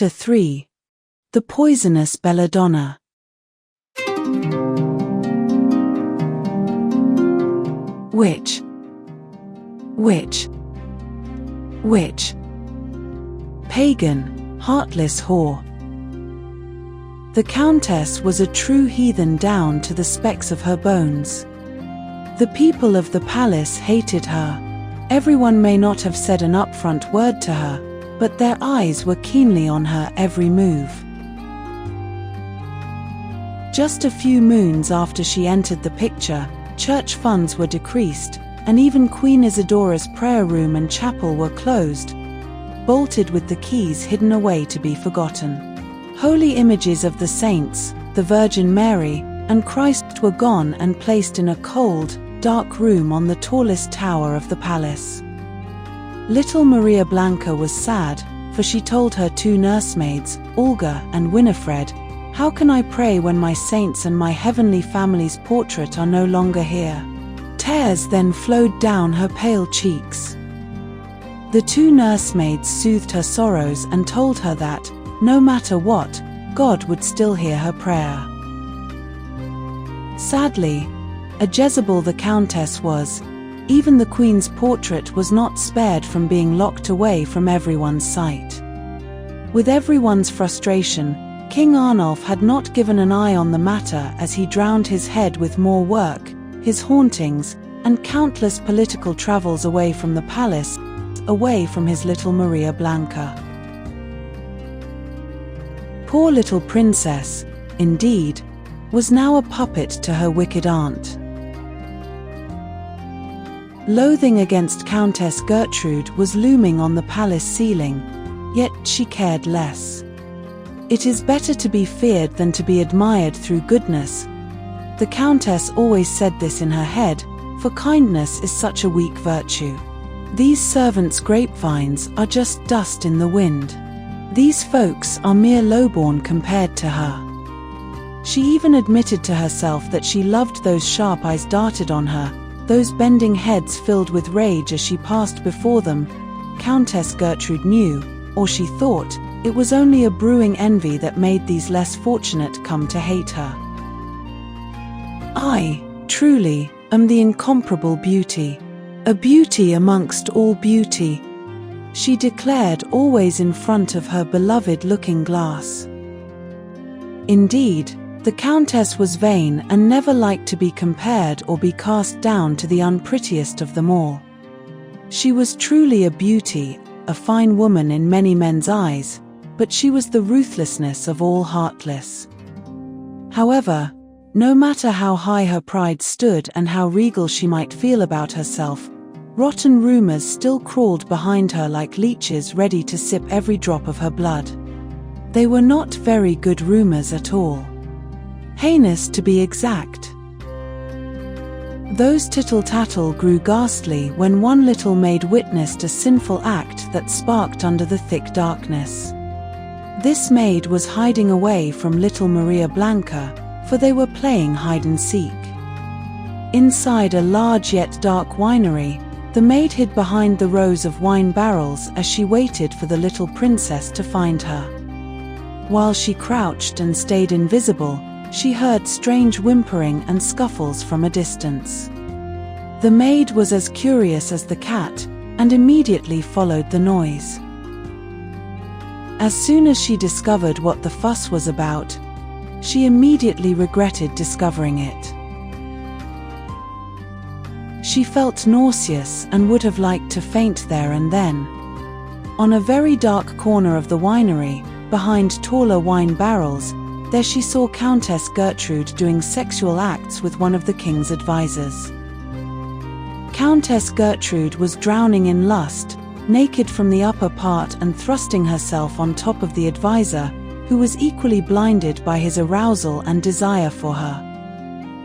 Chapter 3. The Poisonous Belladonna. Witch. Witch. Witch. Pagan, heartless whore. The Countess was a true heathen down to the specks of her bones. The people of the palace hated her. Everyone may not have said an upfront word to her, but their eyes were keenly on her every move. Just a few moons after she entered the picture, church funds were decreased, and even Queen Isidora's prayer room and chapel were closed, bolted with the keys hidden away to be forgotten. Holy images of the saints, the Virgin Mary, and Christ were gone and placed in a cold, dark room on the tallest tower of the palace. Little Maria Blanca was sad, for she told her two nursemaids, Olga and Winifred, "How can I pray when my saints and my heavenly family's portrait are no longer here?" Tears then flowed down her pale cheeks. The two nursemaids soothed her sorrows and told her that, no matter what, God would still hear her prayer. Sadly, a Jezebel the Countess was. Even the Queen's portrait was not spared from being locked away from everyone's sight. With everyone's frustration, King Arnulf had not given an eye on the matter as he drowned his head with more work, his hauntings, and countless political travels away from the palace, away from his little Maria Blanca. Poor little princess, indeed, was now a puppet to her wicked aunt. Loathing against Countess Gertrude was looming on the palace ceiling, yet she cared less. It is better to be feared than to be admired through goodness. The Countess always said this in her head, for kindness is such a weak virtue. These servants' grapevines are just dust in the wind. These folks are mere lowborn compared to her. She even admitted to herself that she loved those sharp eyes darted on her, those bending heads filled with rage as she passed before them. Countess Gertrude knew, or she thought, it was only a brewing envy that made these less fortunate come to hate her. "I, truly, am the incomparable beauty, a beauty amongst all beauty," she declared, always in front of her beloved looking-glass. Indeed, the Countess was vain and never liked to be compared or be cast down to the unprettiest of them all. She was truly a beauty, a fine woman in many men's eyes, but she was the ruthlessness of all heartless. However, no matter how high her pride stood and how regal she might feel about herself, rotten rumors still crawled behind her like leeches ready to sip every drop of her blood. They were not very good rumors at all. Heinous to be exact. Those tittle-tattle grew ghastly when one little maid witnessed a sinful act that sparked under the thick darkness. This maid was hiding away from little Maria Blanca, for they were playing hide-and-seek. Inside a large yet dark winery, the maid hid behind the rows of wine barrels as she waited for the little princess to find her. While she crouched and stayed invisible, she heard strange whimpering and scuffles from a distance. The maid was as curious as the cat, and immediately followed the noise. As soon as she discovered what the fuss was about, she immediately regretted discovering it. She felt nauseous and would have liked to faint there and then. On a very dark corner of the winery, behind taller wine barrels, there she saw Countess Gertrude doing sexual acts with one of the king's advisors. Countess Gertrude was drowning in lust, naked from the upper part and thrusting herself on top of the advisor, who was equally blinded by his arousal and desire for her.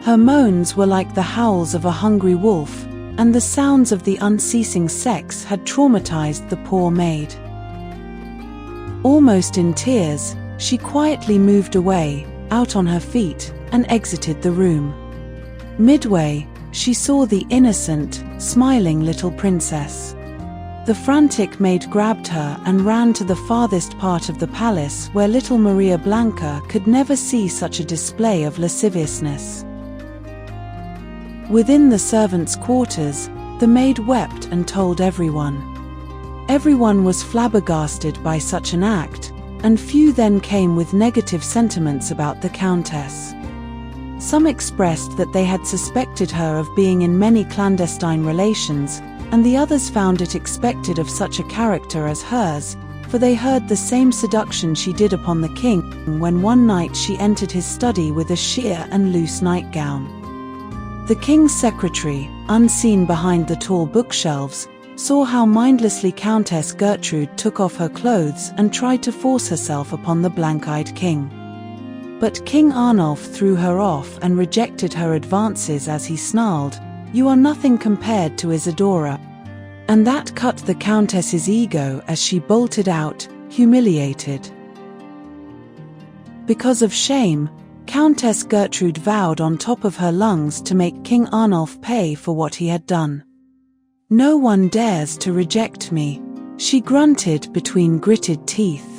Her moans were like the howls of a hungry wolf, and the sounds of the unceasing sex had traumatized the poor maid. Almost in tears, she quietly moved away, out on her feet, and exited the room. Midway, she saw the innocent, smiling little princess. The frantic maid grabbed her and ran to the farthest part of the palace where little Maria Blanca could never see such a display of lasciviousness. Within the servants' quarters, the maid wept and told everyone. Everyone was flabbergasted by such an act, and few then came with negative sentiments about the countess. Some expressed that they had suspected her of being in many clandestine relations, and the others found it expected of such a character as hers, for they heard the same seduction she did upon the king when one night she entered his study with a sheer and loose nightgown. The king's secretary, unseen behind the tall bookshelves, saw how mindlessly Countess Gertrude took off her clothes and tried to force herself upon the blank-eyed king. But King Arnulf threw her off and rejected her advances as he snarled, "You are nothing compared to Isidora." And that cut the Countess's ego as she bolted out, humiliated. Because of shame, Countess Gertrude vowed on top of her lungs to make King Arnulf pay for what he had done. "No one dares to reject me," she grunted between gritted teeth.